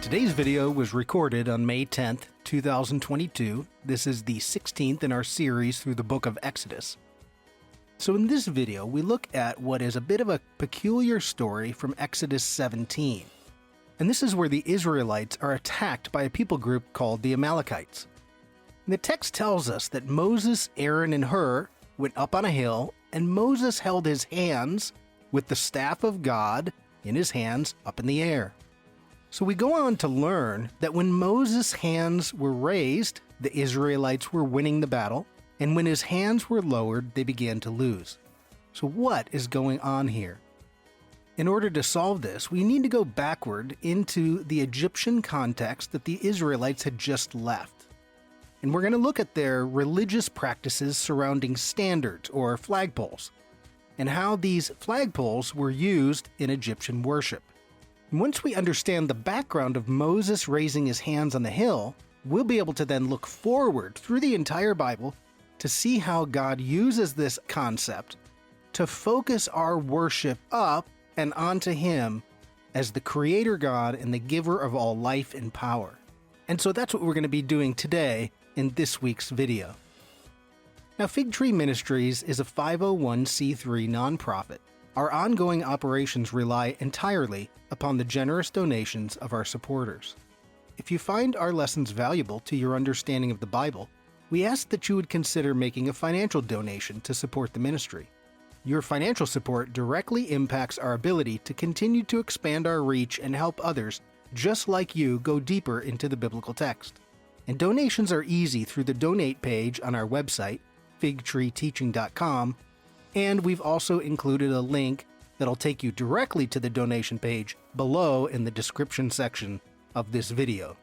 Today's video was recorded on May 10th, 2022. This is the 16th in our series through the book of Exodus. So in this video, we look at what is a bit of a peculiar story from Exodus 17. And this is where the Israelites are attacked by a people group called the Amalekites. And the text tells us that Moses, Aaron, and Hur went up on a hill, and Moses held his hands with the staff of God in his hands up in the air. So we go on to learn that when Moses' hands were raised, the Israelites were winning the battle, and when his hands were lowered, they began to lose. So what is going on here? In order to solve this, we need to go backward into the Egyptian context that the Israelites had just left. And we're going to look at their religious practices surrounding standards or flagpoles, and how these flagpoles were used in Egyptian worship. Once we understand the background of Moses raising his hands on the hill, we'll be able to then look forward through the entire Bible to see how God uses this concept to focus our worship up and onto Him as the Creator God and the giver of all life and power. And so that's what we're going to be doing today in this week's video. Now, Fig Tree Ministries is a 501c3 nonprofit. Our ongoing operations rely entirely upon the generous donations of our supporters. If you find our lessons valuable to your understanding of the Bible, we ask that you would consider making a financial donation to support the ministry. Your financial support directly impacts our ability to continue to expand our reach and help others just like you go deeper into the biblical text. And donations are easy through the donate page on our website, figtreeteaching.com, and we've also included a link that'll take you directly to the donation page below in the description section of this video.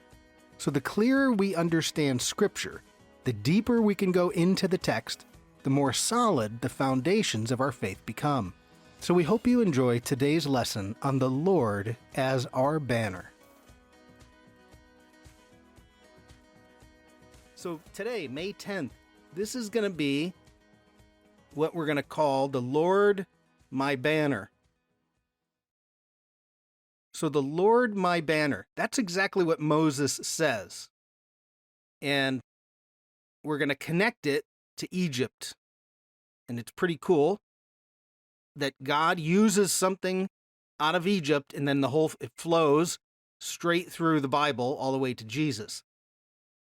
So the clearer we understand Scripture, the deeper we can go into the text, the more solid the foundations of our faith become. So we hope you enjoy today's lesson on the Lord as our banner. So today, May 10th, this is going to be what we're going to call the Lord my banner. So the Lord my banner, that's exactly what Moses says. And we're going to connect it to Egypt. And it's pretty cool that God uses something out of Egypt and then it flows straight through the Bible all the way to Jesus.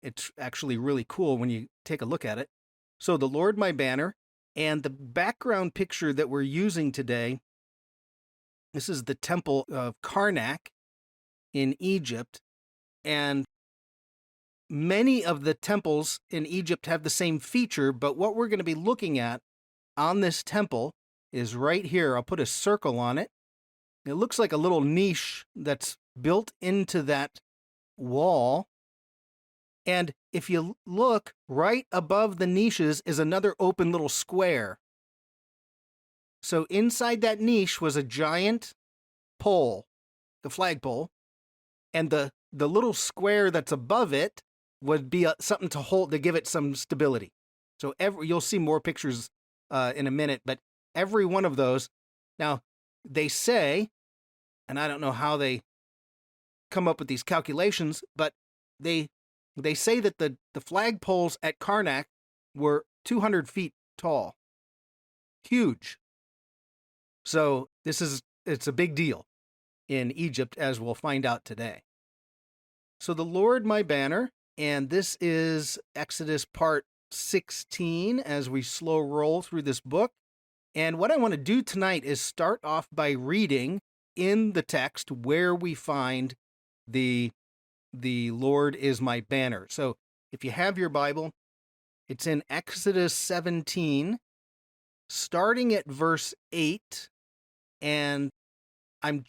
It's actually really cool when you take a look at it. So the Lord my banner, and the background picture that we're using today, this is the temple of Karnak in Egypt, and many of the temples in Egypt have the same feature, but what we're going to be looking at on this temple is right here. I'll put a circle on it. It looks like a little niche that's built into that wall. And if you look, right above the niches is another open little square. So inside that niche was a giant pole, the flagpole, and the little square that's above it would be something to hold, to give it some stability. So you'll see more pictures in a minute, but every one of those, now they say, and I don't know how they come up with these calculations, but they say that the flagpoles at Karnak were 200 feet tall. Huge. So it's a big deal in Egypt, as we'll find out today. So the Lord my banner, and this is Exodus part 16 as we slow roll through this book. And what I want to do tonight is start off by reading in the text where we find the Lord is my banner. So if you have your Bible, it's in Exodus 17, starting at verse 8, and I'm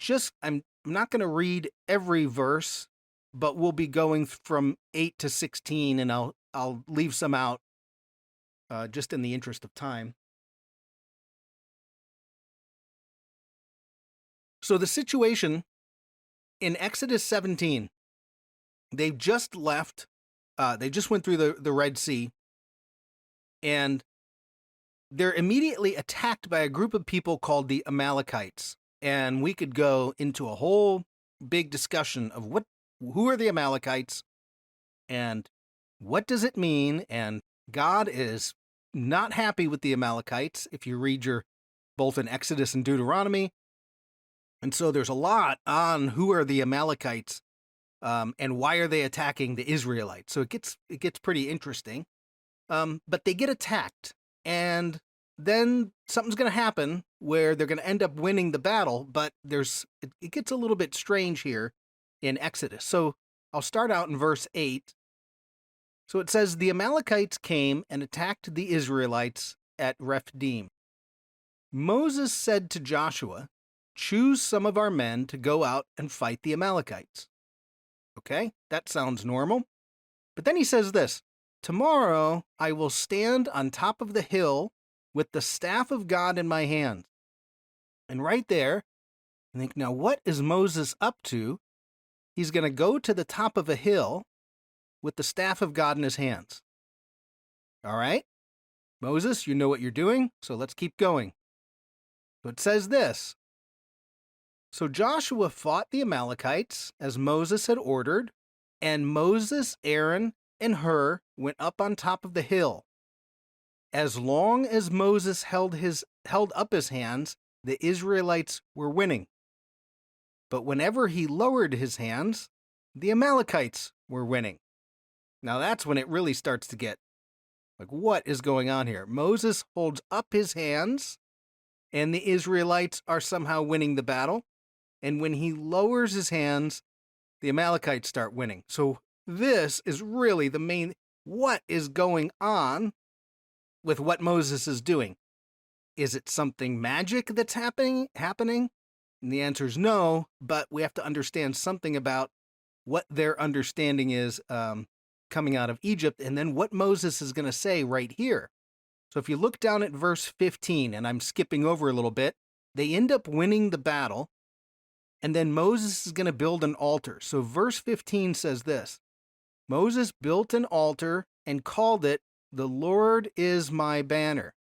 not going to read every verse, but we'll be going from 8 to 16, and I'll leave some out just in the interest of time. So the situation in Exodus 17, they've just left, they just went through the Red Sea, and they're immediately attacked by a group of people called the Amalekites. And we could go into a whole big discussion of who are the Amalekites and what does it mean? And God is not happy with the Amalekites if you read your both in Exodus and Deuteronomy. And so there's a lot on who are the Amalekites and why are they attacking the Israelites. So it gets pretty interesting. But they get attacked, and then something's going to happen where they're going to end up winning the battle. But it gets a little bit strange here in Exodus. So I'll start out in verse 8. So it says, the Amalekites came and attacked the Israelites at Rephidim. Moses said to Joshua, choose some of our men to go out and fight the Amalekites. Okay, that sounds normal. But then he says this, tomorrow I will stand on top of the hill with the staff of God in my hand. And right there, I think, now what is Moses up to? He's going to go to the top of a hill with the staff of God in his hands. All right, Moses, you know what you're doing, so let's keep going. So it says this. So Joshua fought the Amalekites as Moses had ordered, and Moses, Aaron, and Hur went up on top of the hill. As long as Moses held up his hands, the Israelites were winning. But whenever he lowered his hands, the Amalekites were winning. Now that's when it really starts to get like, what is going on here? Moses holds up his hands, and the Israelites are somehow winning the battle. And when he lowers his hands, the Amalekites start winning. So this is really the main, what is going on with what Moses is doing? Is it something magic that's happening? And the answer is no, but we have to understand something about what their understanding is coming out of Egypt, and then what Moses is going to say right here. So if you look down at verse 15, and I'm skipping over a little bit, they end up winning the battle, and then Moses is going to build an altar. So verse 15 says this, Moses built an altar and called it, the Lord is my banner.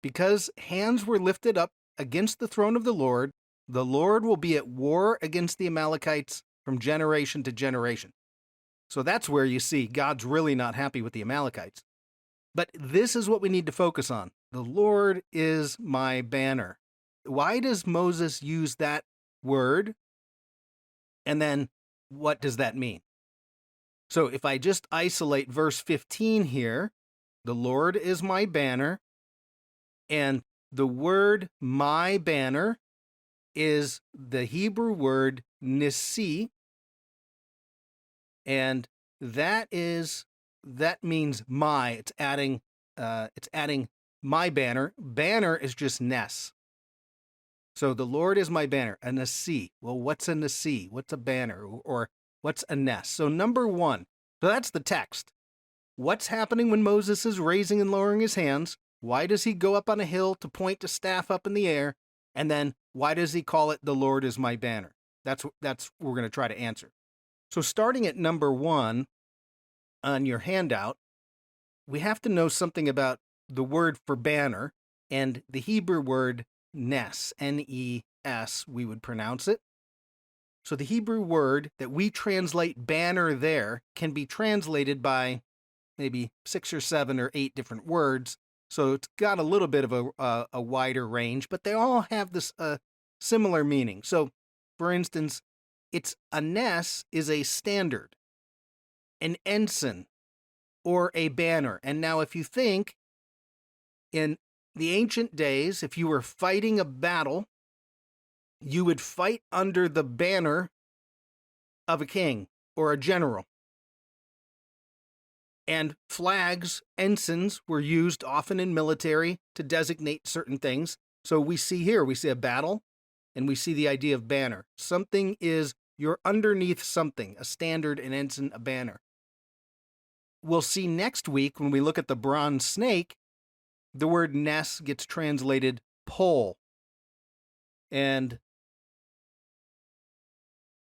Because hands were lifted up against the throne of the Lord will be at war against the Amalekites from generation to generation. So that's where you see God's really not happy with the Amalekites. But this is what we need to focus on. The Lord is my banner. Why does Moses use that word? And then what does that mean? So if I just isolate verse 15 here, the Lord is my banner, and the word my banner is the Hebrew word nisi, and that means my. It's adding my banner. Banner is just nes. So the Lord is my banner, a nasi. Well, what's a nasi? What's a banner? Or what's a nes? So number one, so that's the text. What's happening when Moses is raising and lowering his hands? Why does he go up on a hill to point a staff up in the air? And then why does he call it the Lord is my banner? That's what we're going to try to answer. So starting at number one on your handout, we have to know something about the word for banner and the Hebrew word nes, N-E-S, we would pronounce it. So the Hebrew word that we translate banner there can be translated by maybe 6 or 7 or 8 different words. So it's got a little bit of a wider range, but they all have this similar meaning. So, for instance, a nes is a standard, an ensign, or a banner. And now if you think, in the ancient days, if you were fighting a battle, you would fight under the banner of a king or a general. And flags, ensigns, were used often in military to designate certain things. So we see a battle, and we see the idea of banner. You're underneath something, a standard, an ensign, a banner. We'll see next week when we look at the bronze snake, the word nes gets translated pole. And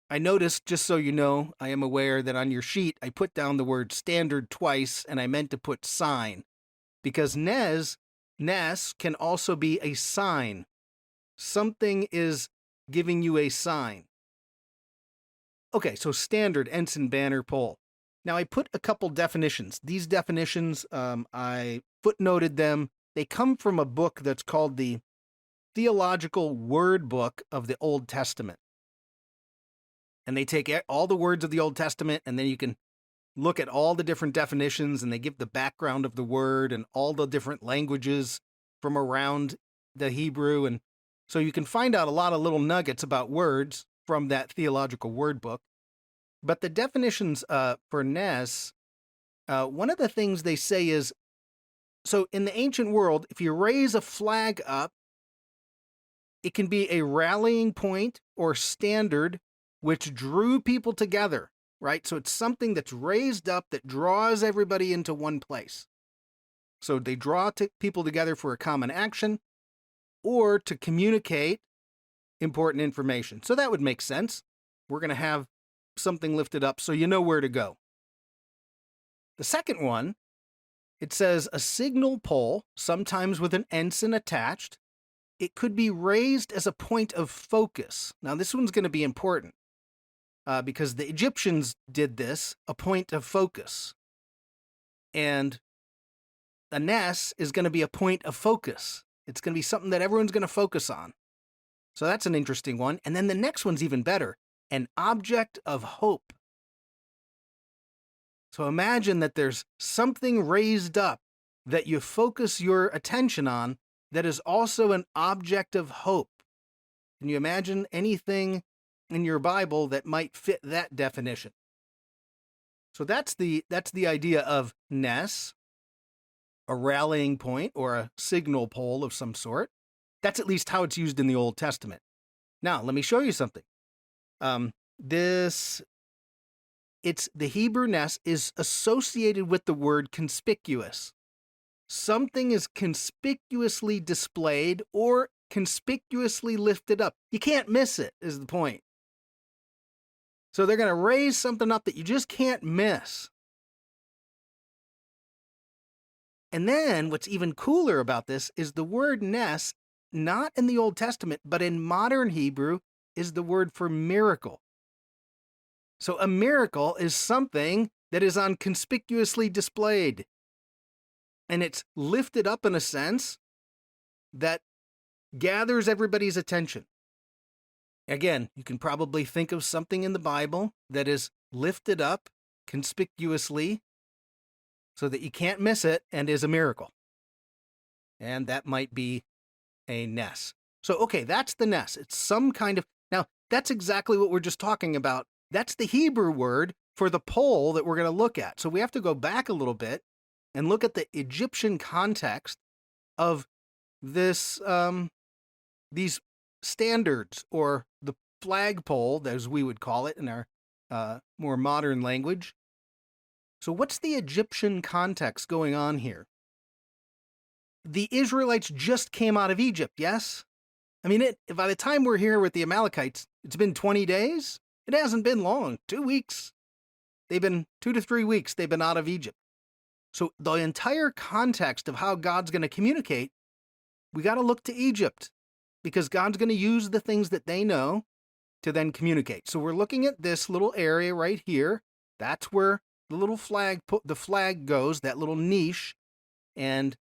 I noticed, just so you know, I am aware that on your sheet, I put down the word standard twice, and I meant to put sign, because nes can also be a sign. Something is giving you a sign. Okay, so standard, ensign, banner, pole. Now I put a couple definitions. These definitions, I footnoted them. They come from a book that's called the Theological Word Book of the Old Testament. And they take all the words of the Old Testament, and then you can look at all the different definitions, and they give the background of the word and all the different languages from around the Hebrew. And so you can find out a lot of little nuggets about words from that Theological Word Book. But the definitions for Nes, one of the things they say is, so in the ancient world, if you raise a flag up, it can be a rallying point or standard which drew people together, right? So it's something that's raised up that draws everybody into one place. So they draw people together for a common action or to communicate important information. So that would make sense. We're going to have something lifted up so you know where to go. The second one, it says a signal pole, sometimes with an ensign attached. It could be raised as a point of focus. Now, this one's going to be important because the Egyptians did this, a point of focus. And a Nes is going to be a point of focus. It's going to be something that everyone's going to focus on. So that's an interesting one. And then the next one's even better, an object of hope. So imagine that there's something raised up that you focus your attention on that is also an object of hope. Can you imagine anything in your Bible that might fit that definition? So that's the idea of Nes, a rallying point or a signal pole of some sort. That's at least how it's used in the Old Testament. Now, let me show you something. The Hebrew Nes is associated with the word conspicuous. Something is conspicuously displayed or conspicuously lifted up. You can't miss it, is the point. So they're going to raise something up that you just can't miss. And then what's even cooler about this is the word Nes, not in the Old Testament, but in modern Hebrew, is the word for miracle. So a miracle is something that is on conspicuously displayed. And it's lifted up in a sense that gathers everybody's attention. Again, you can probably think of something in the Bible that is lifted up conspicuously so that you can't miss it and is a miracle. And that might be a Nes. So, okay, that's the Nes. It's some kind of... Now, that's exactly what we're just talking about. That's the Hebrew word for the pole that we're going to look at. So we have to go back a little bit and look at the Egyptian context of this, these standards, or the flagpole, as we would call it in our more modern language. So what's the Egyptian context going on here? The Israelites just came out of Egypt, yes? I mean, by the time we're here with the Amalekites, it's been 20 days? It hasn't been long, 2 weeks. They've been 2 to 3 weeks they've been out of Egypt. So the entire context of how God's going to communicate, we got to look to Egypt, because God's going to use the things that they know to then communicate. So we're looking at this little area right here. That's where the little flag, the flag goes, that little niche. And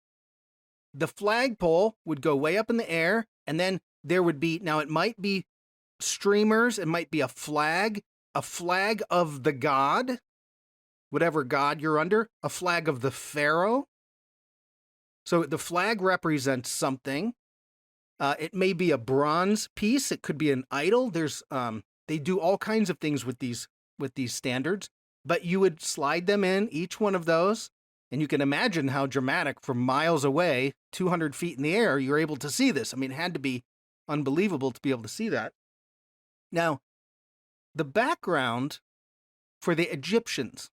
the flagpole would go way up in the air, and then there would be, now it might be streamers, it might be a flag of the god, whatever god you're under, a flag of the pharaoh. So the flag represents something. It may be a bronze piece. It could be an idol. They do all kinds of things with these standards, but you would slide them in, each one of those, and you can imagine how dramatic from miles away, 200 feet in the air, you're able to see this. I mean, it had to be unbelievable to be able to see that. Now, the background for the Egyptians,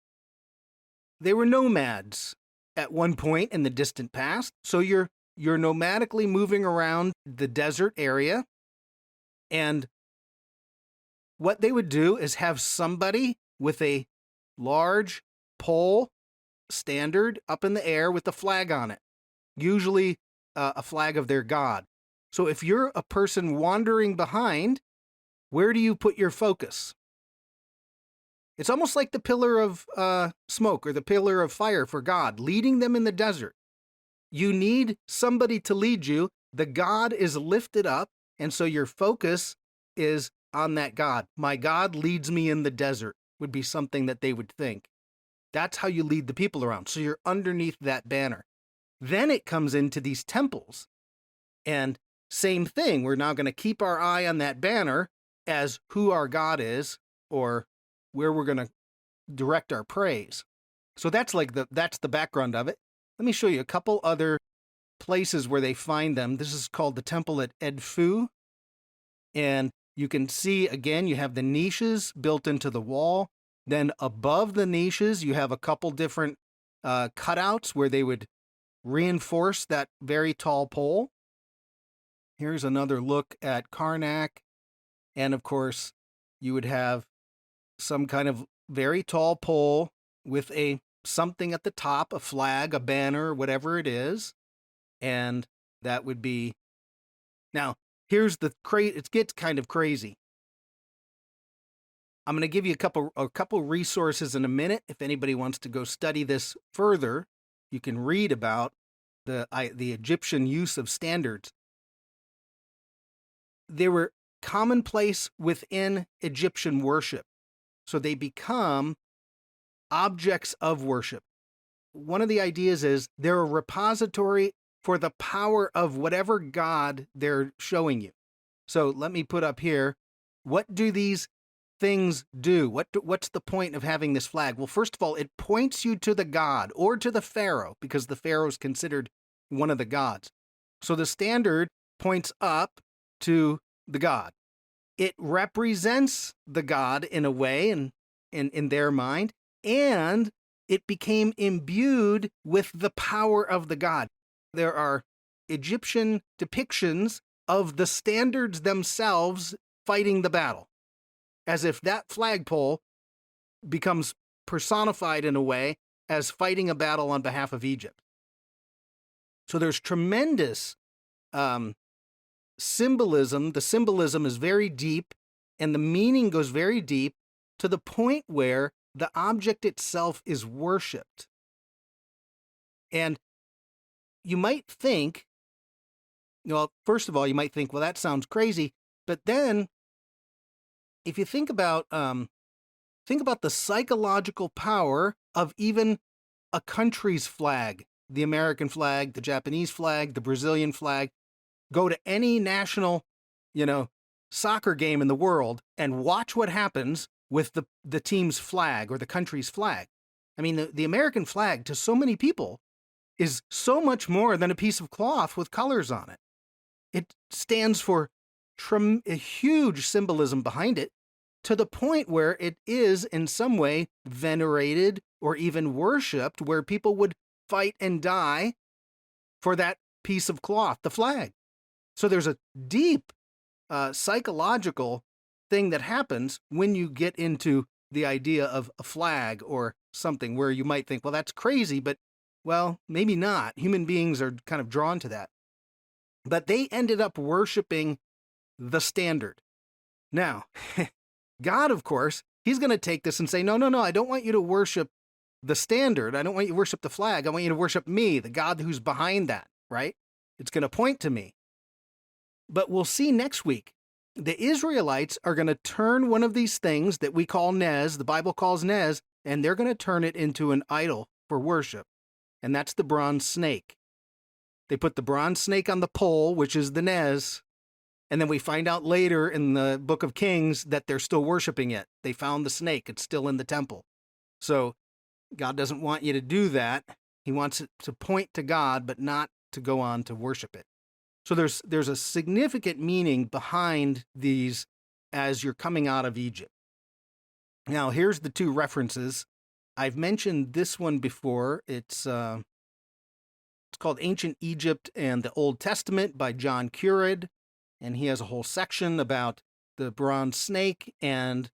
they were nomads at one point in the distant past. So you're nomadically moving around the desert area. And what they would do is have somebody with a large pole standard up in the air with a flag on it, usually a flag of their god. So if you're a person wandering behind, where do you put your focus? It's almost like the pillar of smoke or the pillar of fire for God, leading them in the desert. You need somebody to lead you. The God is lifted up, and so your focus is on that God. My God leads me in the desert would be something that they would think. That's how you lead the people around. So you're underneath that banner. Then it comes into these temples. And same thing, we're now going to keep our eye on that banner as who our God is or where we're going to direct our praise. So that's the background of it. Let me show you a couple other places where they find them. This is called the temple at Edfu. And you can see, again, you have the niches built into the wall. Then above the niches, you have a couple different cutouts where they would reinforce that very tall pole. Here's another look at Karnak. And of course, you would have some kind of very tall pole with something at the top, a flag, a banner, whatever it is. And that would be... Now, here's it gets kind of crazy. I'm going to give you a couple resources in a minute. If anybody wants to go study this further, you can read about the Egyptian use of standards. They were commonplace within Egyptian worship. So they become objects of worship. One of the ideas is they're a repository for the power of whatever God they're showing you. So let me put up here, what do these things do? What's the point of having this flag? Well, first of all, it points you to the God or to the Pharaoh, because the Pharaoh is considered one of the gods. So the standard points up to the God. It represents the God in a way, and in their mind, and it became imbued with the power of the God. There are Egyptian depictions of the standards themselves fighting the battle, as if that flagpole becomes personified in a way as fighting a battle on behalf of Egypt. So there's tremendous symbolism. The symbolism is very deep, and the meaning goes very deep to the point where the object itself is worshipped. And you might think, well, first of all, you might think, well, that sounds crazy. But then, if you think about the psychological power of even a country's flag, the American flag, the Japanese flag, the Brazilian flag. Go to any national, soccer game in the world and watch what happens with the team's flag or the country's flag. I mean, the American flag to so many people is so much more than a piece of cloth with colors on it. It stands for a huge symbolism behind it, to the point where it is in some way venerated or even worshipped, where people would fight and die for that piece of cloth, the flag. So there's a deep psychological thing that happens when you get into the idea of a flag or something, where you might think, well, that's crazy, but, well, maybe not. Human beings are kind of drawn to that. But they ended up worshiping the standard. Now, God, of course, he's going to take this and say, no, I don't want you to worship the standard. I don't want you to worship the flag. I want you to worship me, the God who's behind that, right? It's going to point to me. But we'll see next week. The Israelites are going to turn one of these things that we call Nez, the Bible calls Nez, and they're going to turn it into an idol for worship. And that's the bronze snake. They put the bronze snake on the pole, which is the Nez. And then we find out later in the book of Kings that they're still worshiping it. They found the snake. It's still in the temple. So God doesn't want you to do that. He wants it to point to God, but not to go on to worship it. So there's a significant meaning behind these as you're coming out of Egypt. Now, here's the two references. I've mentioned this one before. It's called Ancient Egypt and the Old Testament by John Currid. And he has a whole section about the bronze snake and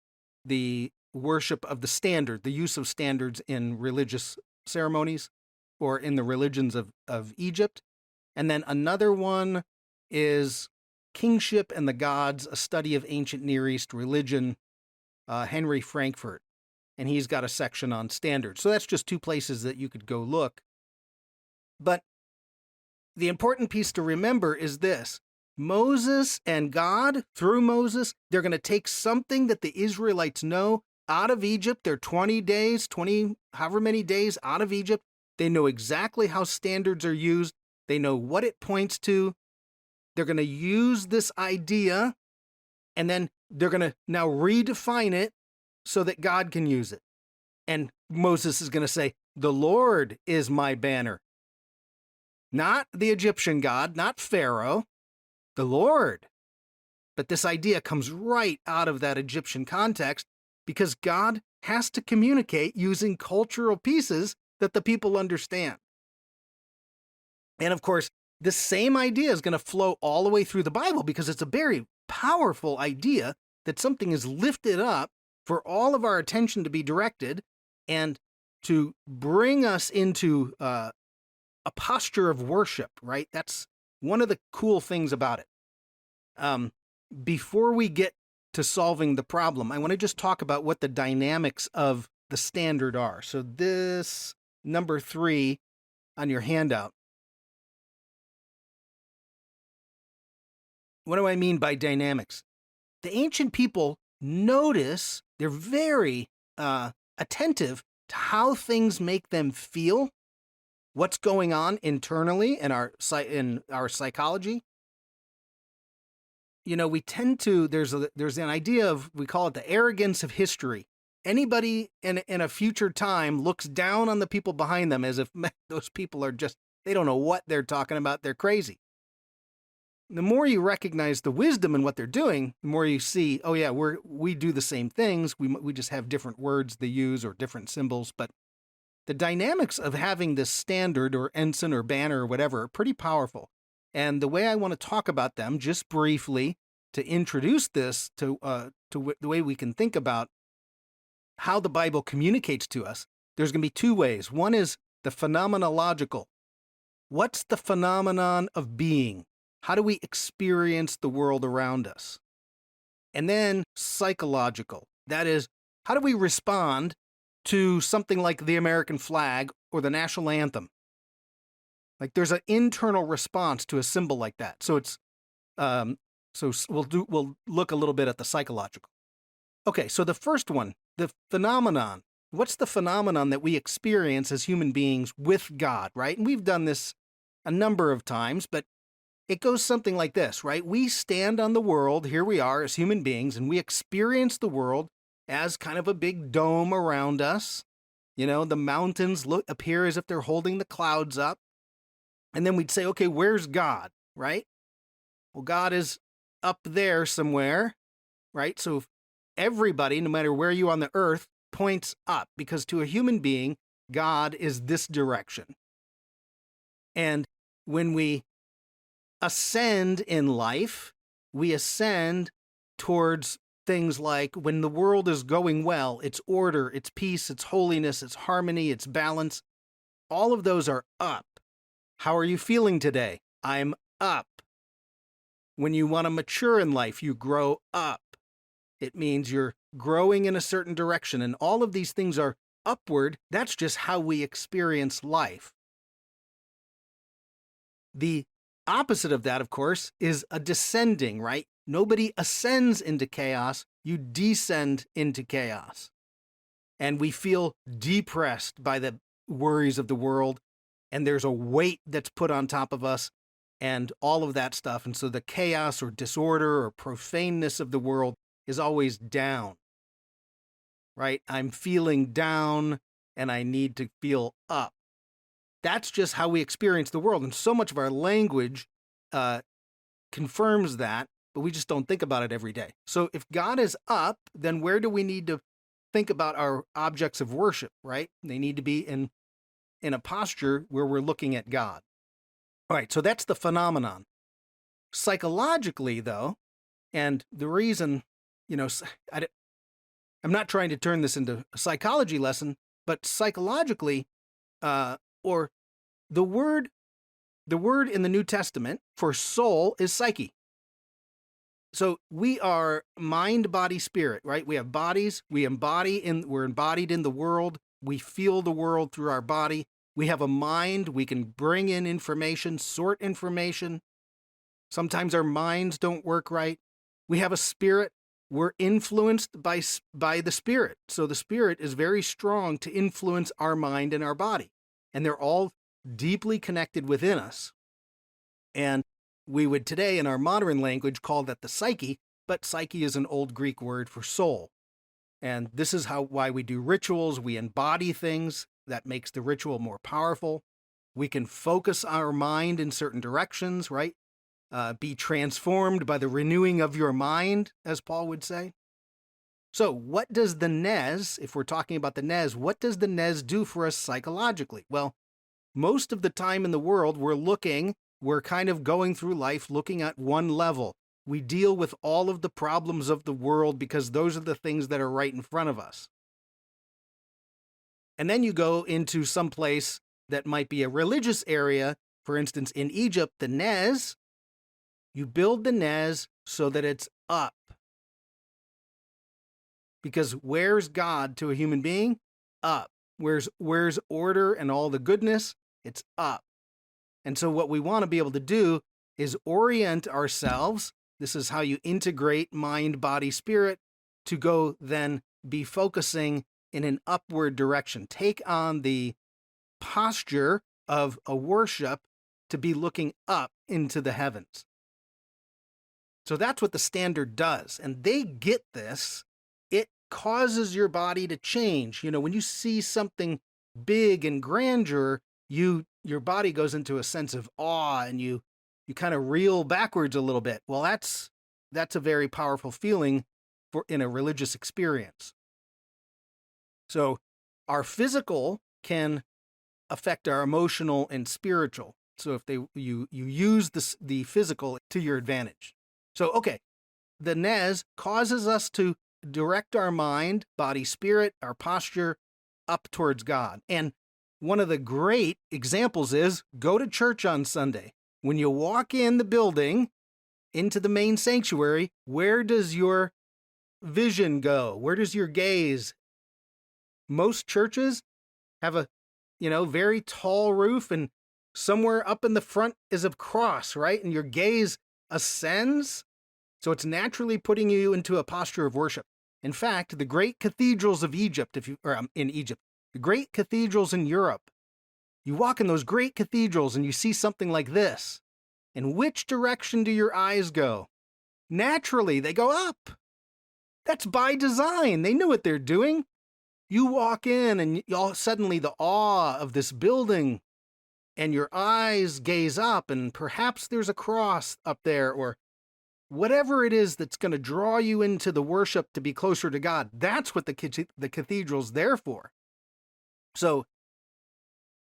the worship of the standard, the use of standards in religious ceremonies or in the religions of Egypt. And then another one is Kingship and the Gods, a study of ancient Near East religion, Henri Frankfort. and he's got a section on standards. So that's just two places that you could go look. But the important piece to remember is this. Moses and God, through Moses, they're going to take something that the Israelites know out of Egypt. They're 20 days, however many days out of Egypt. They know exactly how standards are used. They know what it points to. They're going to use this idea, and then they're going to now redefine it so that God can use it. And Moses is going to say, the Lord is my banner. Not the Egyptian god, not Pharaoh, the Lord. But this idea comes right out of that Egyptian context because God has to communicate using cultural pieces that the people understand. And of course, this same idea is going to flow all the way through the Bible because it's a very powerful idea that something is lifted up for all of our attention to be directed and to bring us into a posture of worship, right? That's one of the cool things about it. Before we get to solving the problem, I want to just talk about what the dynamics of the standard are. So this number 3 on your handout. What do I mean by dynamics? The ancient people notice, they're very attentive to how things make them feel, what's going on internally in our psychology. You know, we tend to, there's an idea of, we call it the arrogance of history. Anybody in a future time looks down on the people behind them as if those people are just, they don't know what they're talking about, they're crazy. The more you recognize the wisdom in what they're doing, the more you see, oh yeah, we do the same things. We just have different words they use or different symbols. But the dynamics of having this standard or ensign or banner or whatever are pretty powerful. And the way I want to talk about them, just briefly, to introduce this to the way we can think about how the Bible communicates to us, there's going to be two ways. One is the phenomenological. What's the phenomenon of being? How do we experience the world around us? And then psychological. That is, how do we respond to something like the American flag or the national anthem? Like there's an internal response to a symbol like that. So it's so we'll look a little bit at the psychological. Okay, so the first one, the phenomenon. What's the phenomenon that we experience as human beings with God, right? And we've done this a number of times, but it goes something like this, right? We stand on the world, here we are as human beings, and we experience the world as kind of a big dome around us. You know, the mountains appear as if they're holding the clouds up. And then we'd say, okay, where's God, right? Well, God is up there somewhere, right? So everybody, no matter where you are on the earth, points up, because to a human being, God is this direction. And when we ascend in life, we ascend towards things like when the world is going well, its order, its peace, its holiness, its harmony, its balance. All of those are up. How are you feeling today? I'm up. When you want to mature in life, you grow up. It means you're growing in a certain direction, and all of these things are upward. That's just how we experience life. The opposite of that, of course, is a descending, right? Nobody ascends into chaos. You descend into chaos. And we feel depressed by the worries of the world, and there's a weight that's put on top of us and all of that stuff. And so the chaos or disorder or profaneness of the world is always down, right? I'm feeling down and I need to feel up. That's just how we experience the world. And so much of our language confirms that, but we just don't think about it every day. So if God is up, then where do we need to think about our objects of worship, right? They need to be in a posture where we're looking at God. All right, so that's the phenomenon. Psychologically, though, and the reason, you know, I'm not trying to turn this into a psychology lesson, but psychologically, or the word in the New Testament for soul is psyche. So we are mind, body, spirit, right? We have bodies. We're embodied in the world. We feel the world through our body. We have a mind. We can bring in information, sort information. Sometimes our minds don't work right. We have a spirit. We're influenced by the spirit. So the spirit is very strong to influence our mind and our body. And they're all deeply connected within us. And we would today, in our modern language, call that the psyche, but psyche is an old Greek word for soul. And this is why we do rituals. We embody things. That makes the ritual more powerful. We can focus our mind in certain directions, right? Be transformed by the renewing of your mind, as Paul would say. So what does the Nes, if we're talking about the Nes, what does the Nes do for us psychologically? Well, most of the time in the world, we're kind of going through life looking at one level. We deal with all of the problems of the world because those are the things that are right in front of us. And then you go into some place that might be a religious area. For instance, in Egypt, the Nes, you build the Nes so that it's up. Because where's God to a human being? Up. Where's order and all the goodness? It's up. And so what we want to be able to do is orient ourselves. This is how you integrate mind, body, spirit to go then be focusing in an upward direction. Take on the posture of a worship to be looking up into the heavens. So that's what the standard does. And they get this. It causes your body to change. You know, when you see something big and grandeur, your body goes into a sense of awe and you kind of reel backwards a little bit. Well, that's a very powerful feeling in a religious experience. So our physical can affect our emotional and spiritual. So if you use the physical to your advantage. So, okay, the Nes causes us to direct our mind, body, spirit, our posture up towards God. And one of the great examples is go to church on Sunday. When you walk in the building, into the main sanctuary, where does your vision go? Where does your gaze? Most churches have a, very tall roof, and somewhere up in the front is a cross, right? And your gaze ascends. So it's naturally putting you into a posture of worship. In fact, the great cathedrals of Egypt, the great cathedrals in Europe, you walk in those great cathedrals and you see something like this. In which direction do your eyes go? Naturally, they go up. That's by design. They knew what they're doing. You walk in and suddenly the awe of this building and your eyes gaze up, and perhaps there's a cross up there or whatever it is that's going to draw you into the worship to be closer to God. That's what the cathedral's there for. So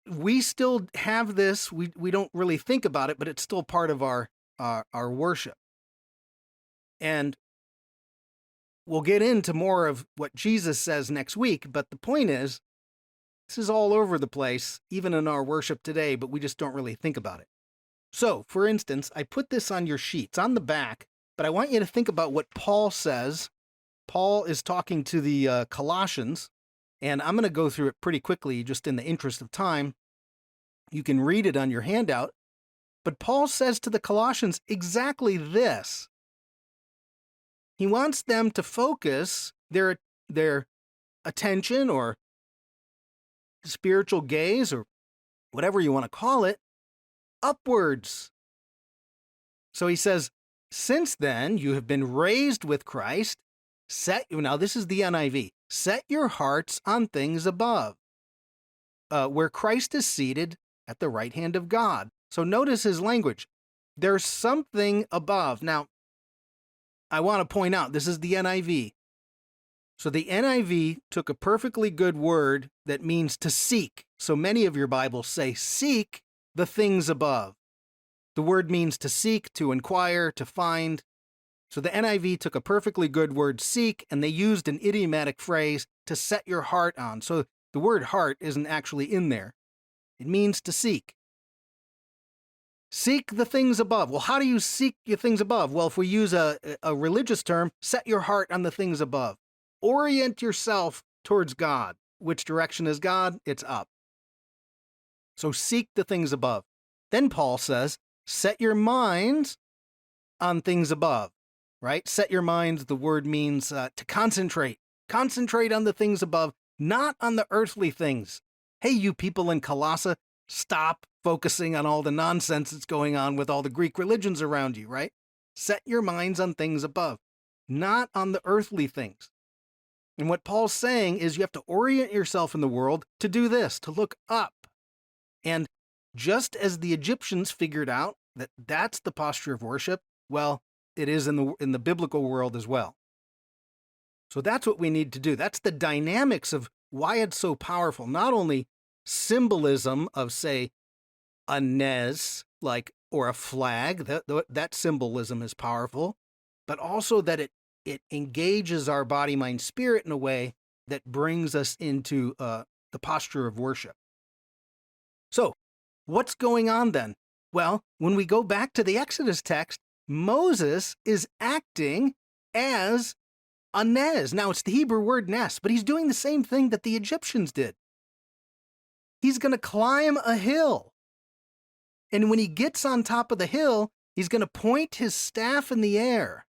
we still have this. We don't really think about it, but it's still part of our worship. And we'll get into more of what Jesus says next week, but the point is, this is all over the place, even in our worship today, but we just don't really think about it. So, for instance, I put this on your sheets, on the back, but I want you to think about what Paul says. Paul is talking to the Colossians, and I'm going to go through it pretty quickly, just in the interest of time. You can read it on your handout, but Paul says to the Colossians exactly this. He wants them to focus their attention or spiritual gaze or whatever you want to call it upwards. So he says, since then you have been raised with Christ, now this is the NIV, set your hearts on things above, where Christ is seated at the right hand of God. So notice his language. There's something above. Now, I want to point out, this is the NIV. So the NIV took a perfectly good word that means to seek. So many of your Bibles say, seek the things above. The word means to seek, to inquire, to find. So the NIV took a perfectly good word, seek, and they used an idiomatic phrase, to set your heart on. So the word heart isn't actually in there. It means to seek. Seek the things above. Well, how do you seek your things above? Well, if we use a religious term, set your heart on the things above. Orient yourself towards God. Which direction is God? It's up. So seek the things above. Then Paul says, set your minds on things above, right? Set your minds, the word means to concentrate. Concentrate on the things above, not on the earthly things. Hey, you people in Colossae, stop focusing on all the nonsense that's going on with all the Greek religions around you, right? Set your minds on things above, not on the earthly things. And what Paul's saying is you have to orient yourself in the world to do this, to look up. And just as the Egyptians figured out that that's the posture of worship, well, it is in the biblical world as well. So that's what we need to do. That's the dynamics of why it's so powerful. Not only symbolism of, say, a nez, or a flag, that symbolism is powerful, but also that it engages our body, mind, spirit in a way that brings us into the posture of worship. So, what's going on then? Well, when we go back to the Exodus text, Moses is acting as a nez. Now, it's the Hebrew word nes, but he's doing the same thing that the Egyptians did. He's going to climb a hill. And when he gets on top of the hill, he's going to point his staff in the air.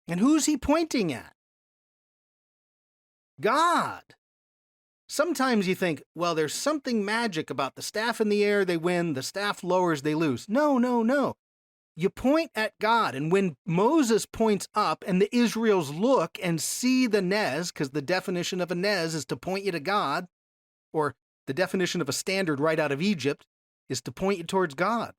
And who's he pointing at? God. Sometimes you think, well, there's something magic about the staff in the air, they win, the staff lowers, they lose. No. You point at God, and when Moses points up and the Israels look and see the nez, because the definition of a nez is to point you to God, or the definition of a standard right out of Egypt is to point you towards God.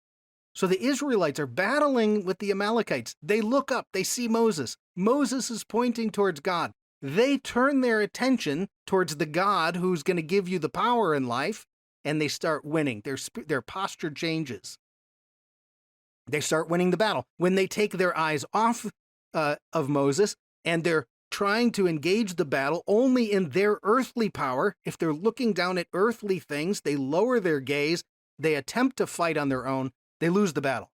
So the Israelites are battling with the Amalekites. They look up, they see Moses. Moses is pointing towards God. They turn their attention towards the God who's going to give you the power in life, and they start winning. Their posture changes. They start winning the battle. When they take their eyes off of Moses and they're trying to engage the battle only in their earthly power, if they're looking down at earthly things, they lower their gaze, they attempt to fight on their own, they lose the battle.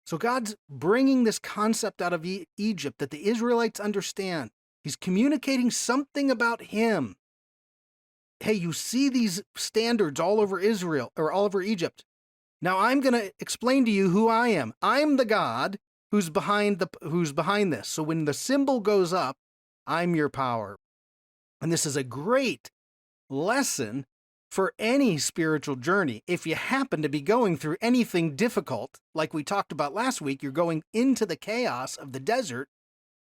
So God's bringing this concept out of Egypt that the Israelites understand. He's communicating something about him. Hey, you see these standards all over Israel or all over Egypt. Now I'm going to explain to you who I am. I'm the God who's behind this. So when the symbol goes up, I'm your power. And this is a great lesson for any spiritual journey. If you happen to be going through anything difficult, like we talked about last week, you're going into the chaos of the desert.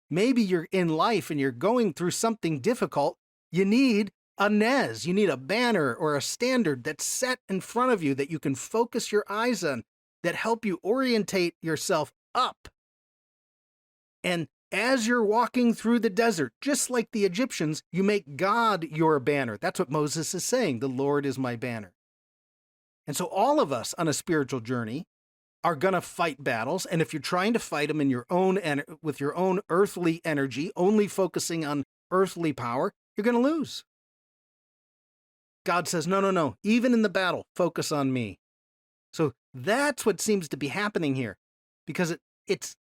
Maybe you're in life and you're going through something difficult. You need a nez, you need a banner or a standard that's set in front of you that you can focus your eyes on, that help you orientate yourself up. And as you're walking through the desert, just like the Egyptians, you make God your banner. That's what Moses is saying. The Lord is my banner. And so all of us on a spiritual journey are going to fight battles. And if you're trying to fight them in your own with your own earthly energy, only focusing on earthly power, you're going to lose. God says, no. Even in the battle, focus on me. So that's what seems to be happening here, because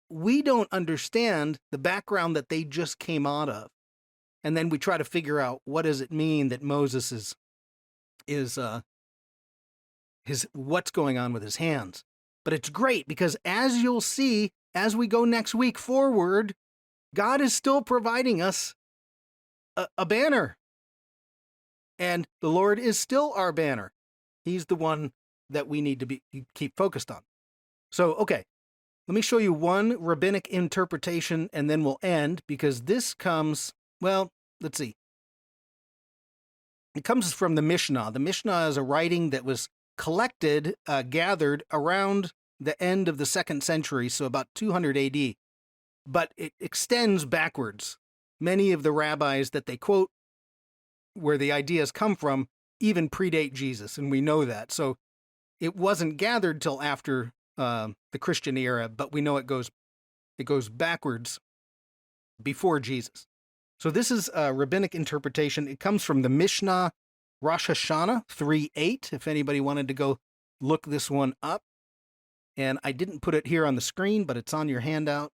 we don't understand the background that they just came out of. And then we try to figure out, what does it mean that Moses is what's going on with his hands. But it's great, because as you'll see, as we go next week forward, God is still providing us a banner. And the Lord is still our banner. He's the one that we need to keep focused on. So, okay, let me show you one rabbinic interpretation and then we'll end, because this comes, well, let's see. It comes from the Mishnah. The Mishnah is a writing that was collected, gathered around the end of the 2nd century, so about 200 AD. But it extends backwards. Many of the rabbis that they quote, where the ideas come from, even predate Jesus, and we know that. So it wasn't gathered till after the Christian era, but we know it goes backwards before Jesus. So this is a rabbinic interpretation. It comes from the Mishnah, Rosh Hashanah 3:8, if anybody wanted to go look this one up. And I didn't put it here on the screen, but it's on your handout.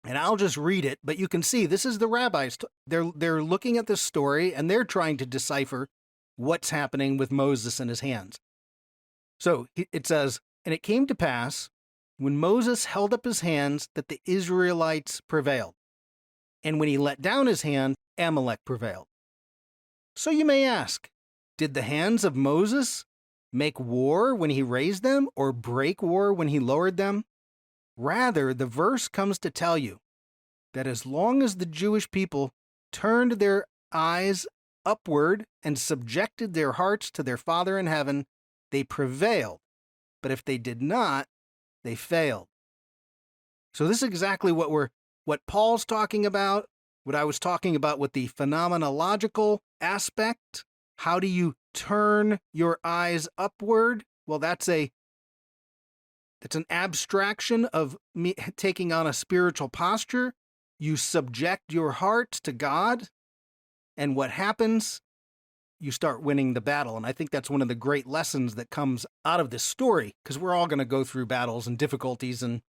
And I'll just read it, but you can see this is the rabbis. They're looking at this story, and they're trying to decipher what's happening with Moses and his hands. So it says, "And it came to pass, when Moses held up his hands, that the Israelites prevailed. And when he let down his hand, Amalek prevailed." So you may ask, did the hands of Moses make war when he raised them, or break war when he lowered them? Rather, the verse comes to tell you that as long as the Jewish people turned their eyes upward and subjected their hearts to their Father in heaven, they prevailed. But if they did not, they failed. So this is exactly what Paul's talking about, what I was talking about with the phenomenological aspect. How do you turn your eyes upward? Well, that's an abstraction of me taking on a spiritual posture. You subject your heart to God, and what happens? You start winning the battle. And I think that's one of the great lessons that comes out of this story, because we're all going to go through battles and difficulties, and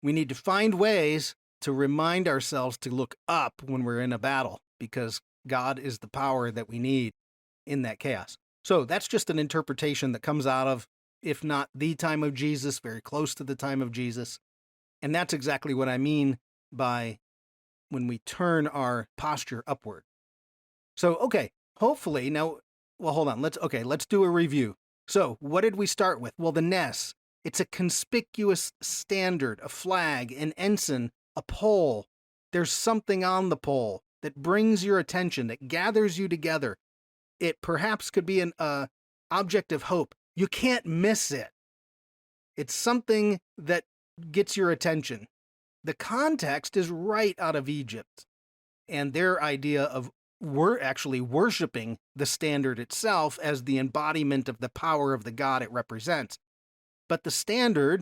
we need to find ways to remind ourselves to look up when we're in a battle, because God is the power that we need in that chaos. So that's just an interpretation that comes out of, if not the time of Jesus, very close to the time of Jesus. And that's exactly what I mean by when we turn our posture upward. So, okay, hopefully now, well, hold on. Let's do a review. So what did we start with? Well, the Nes. It's a conspicuous standard, a flag, an ensign, a pole. There's something on the pole that brings your attention, that gathers you together. It perhaps could be an object of hope. You can't miss it. It's something that gets your attention. The context is right out of Egypt, and their idea of we're actually worshiping the standard itself as the embodiment of the power of the God it represents. But the standard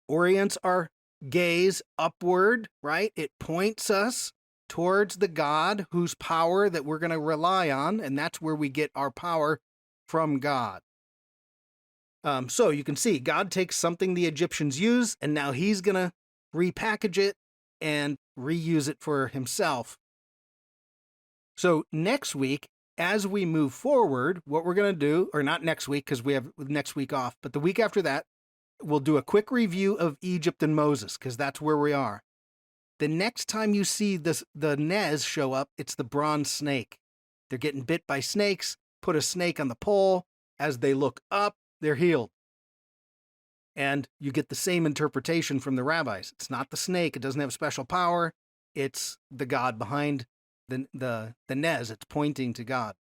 orients our gaze upward, right? It points us towards the God whose power that we're going to rely on, and that's where we get our power from God. So you can see God takes something the Egyptians use, and now he's going to repackage it and reuse it for himself. So next week, as we move forward, what we're going to do, or not next week because we have next week off, but the week after that, we'll do a quick review of Egypt and Moses, because that's where we are. The next time you see the Nez show up, it's the bronze snake. They're getting bit by snakes, put a snake on the pole. As they look up, they're healed. And you get the same interpretation from the rabbis. It's not the snake. It doesn't have special power. It's the God behind the Nez. It's pointing to God.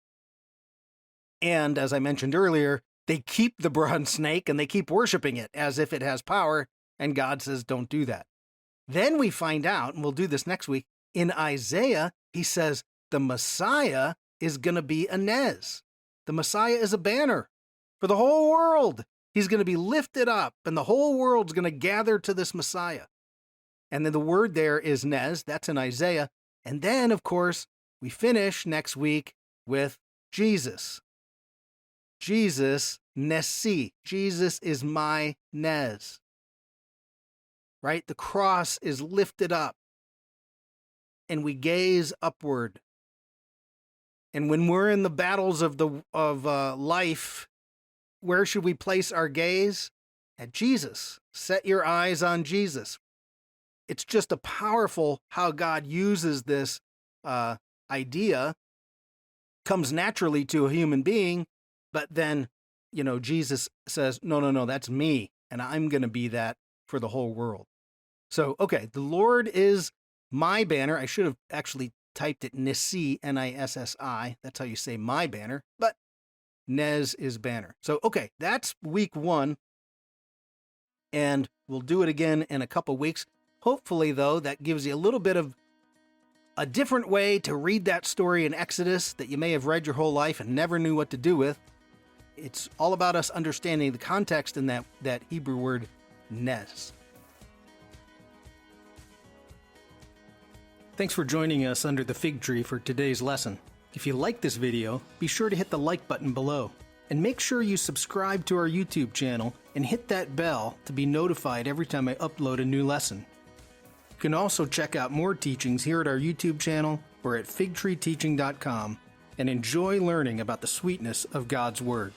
And as I mentioned earlier, they keep the bronze snake and they keep worshiping it as if it has power. And God says, don't do that. Then we find out, and we'll do this next week, in Isaiah, he says the Messiah is going to be a Nez. The Messiah is a banner for the whole world. He's going to be lifted up, and the whole world's going to gather to this Messiah. And then the word there is Nez. That's in Isaiah. And then, of course, we finish next week with Jesus. Jesus, Nessi. Jesus is my Nez. Right? The cross is lifted up, and we gaze upward. And when we're in the battles of life, where should we place our gaze? At Jesus. Set your eyes on Jesus. It's just a powerful how God uses this idea. Comes naturally to a human being, but then, Jesus says, no, that's me, and I'm going to be that for the whole world. So, okay, the Lord is my banner. I should have actually typed it Nissi, Nissi. That's how you say my banner, but Nez is banner. So, okay, that's week 1, and we'll do it again in a couple weeks. Hopefully, though, that gives you a little bit of a different way to read that story in Exodus that you may have read your whole life and never knew what to do with. It's all about us understanding the context in that Hebrew word Nez. Thanks for joining us under the fig tree for today's lesson. If If you like this video, be sure to hit the like button below. And make sure you subscribe to our YouTube channel and hit that bell to be notified every time I upload a new lesson. You can also check out more teachings here at our YouTube channel or at figtreeteaching.com and enjoy learning about the sweetness of God's Word.